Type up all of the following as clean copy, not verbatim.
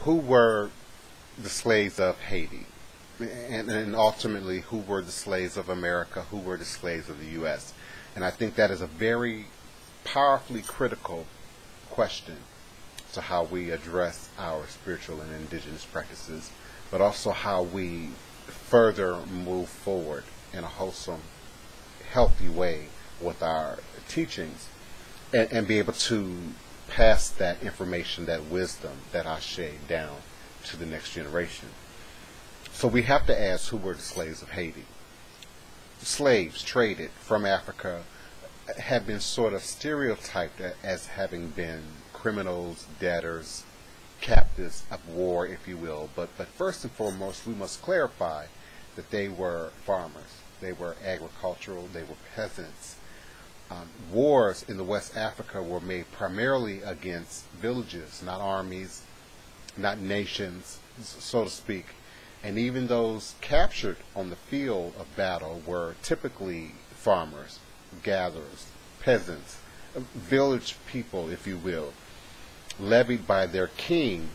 who were the slaves of Haiti? And ultimately, who were the slaves of America? Who were the slaves of the U.S.? And I think that is a very powerfully critical question to how we address our spiritual and indigenous practices, but also how we further move forward in a wholesome, healthy way with our teachings, and be able to pass that information, that wisdom, that ashe down to the next generation. So we have to ask, who were the slaves of Haiti? Slaves traded from Africa have been sort of stereotyped as having been criminals, debtors, captives of war, if you will. But first and foremost, we must clarify that they were farmers. They were agricultural. They were peasants. Wars in the West Africa were made primarily against villages, not armies, not nations, so to speak. And even those captured on the field of battle were typically farmers, gatherers, peasants, village people, if you will, levied by their king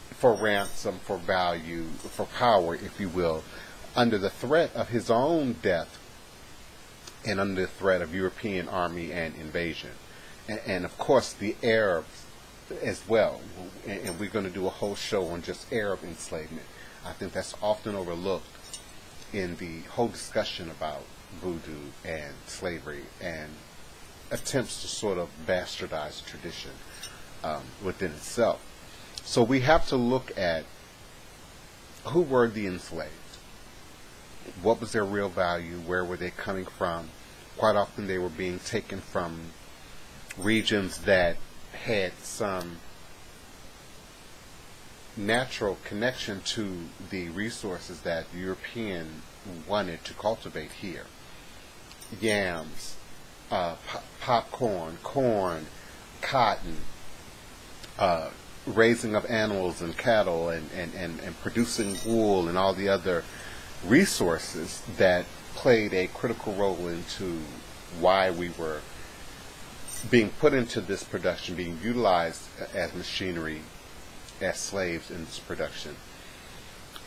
for ransom, for value, for power, if you will, under the threat of his own death and under the threat of European army and invasion. And of course, the Arabs as well. And we're going to do a whole show on just Arab enslavement. I think that's often overlooked in the whole discussion about voodoo and slavery and attempts to sort of bastardize tradition within itself. So we have to look at who were the enslaved. What was their real value? Where were they coming from? Quite often they were being taken from regions that had some natural connection to the resources that the European wanted to cultivate here. Yams, popcorn, corn, cotton, raising of animals and cattle, and producing wool and all the other resources that played a critical role into why we were being put into this production, being utilized as machinery, as slaves in this production.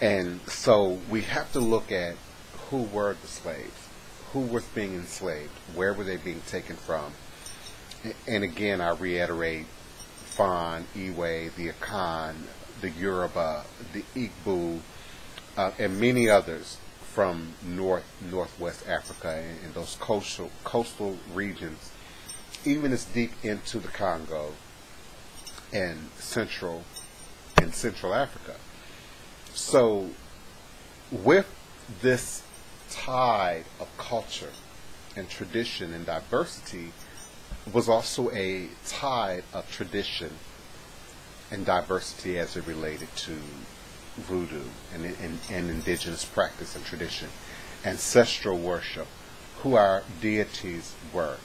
And so we have to look at who were the slaves, who was being enslaved, where were they being taken from. And again, I reiterate, Fan, Iwe, the Akan, the Yoruba, the Igbo, and many others from northwest Africa and those coastal regions, even as deep into the Congo and Central Africa. So with this tide of culture and tradition and diversity was also a tide of tradition and diversity as it related to voodoo and indigenous practice and tradition, ancestral worship, who our deities were.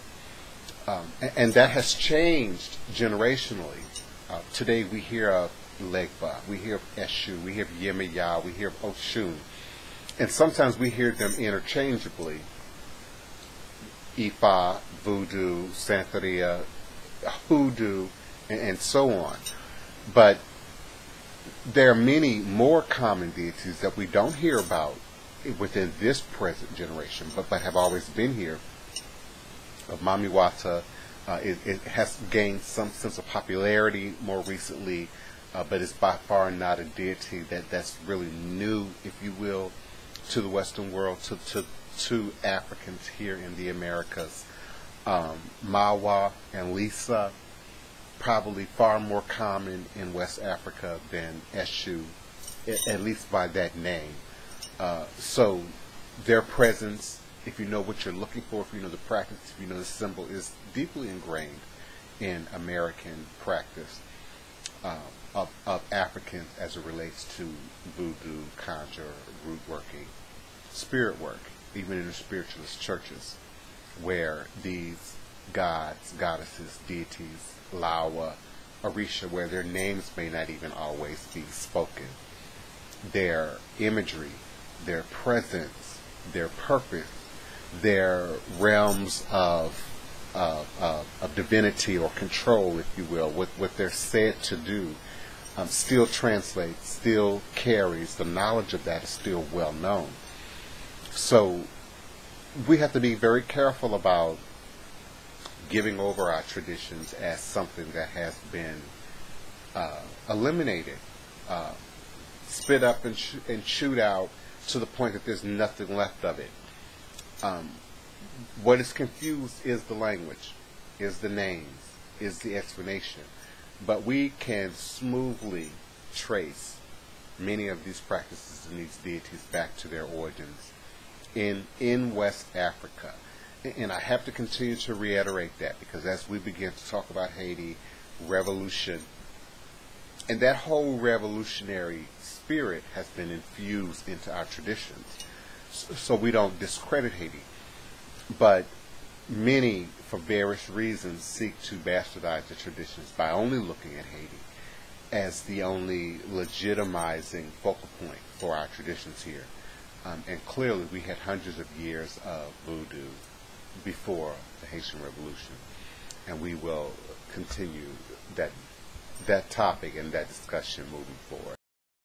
And that has changed generationally. Today we hear of Legba, we hear of Eshu, we hear of Yemaya, we hear of Oshun. And sometimes we hear them interchangeably. Ifa, Voodoo, Santeria, Hoodoo, and so on. But there are many more common deities that we don't hear about within this present generation, but have always been here. Of Mamiwata, it has gained some sense of popularity more recently, but it's by far not a deity that's really new, if you will, to the Western world, to Africans here in the Americas. Mawa and Lisa, probably far more common in West Africa than Eshu, at least by that name. So their presence, if you know what you're looking for, if you know the practice, if you know the symbol, is deeply ingrained in American practice of Africans as it relates to voodoo, conjure, root working, spirit work, even in the spiritualist churches, where these gods, goddesses, deities, Lawa, Orisha, where their names may not even always be spoken, their imagery, their presence, their purpose, their realms of divinity or control, if you will, what they're said to do, still translates, still carries. The knowledge of that is still well known. So we have to be very careful about giving over our traditions as something that has been eliminated, spit up and chewed out to the point that there's nothing left of it. What is confused is the language, is the names, is the explanation. But we can smoothly trace many of these practices and these deities back to their origins in West Africa. And I have to continue to reiterate that, because as we begin to talk about Haiti, revolution, and that whole revolutionary spirit has been infused into our traditions. So we don't discredit Haiti. But many, for various reasons, seek to bastardize the traditions by only looking at Haiti as the only legitimizing focal point for our traditions here. And clearly we had hundreds of years of voodoo before the Haitian Revolution. And we will continue that topic and that discussion moving forward.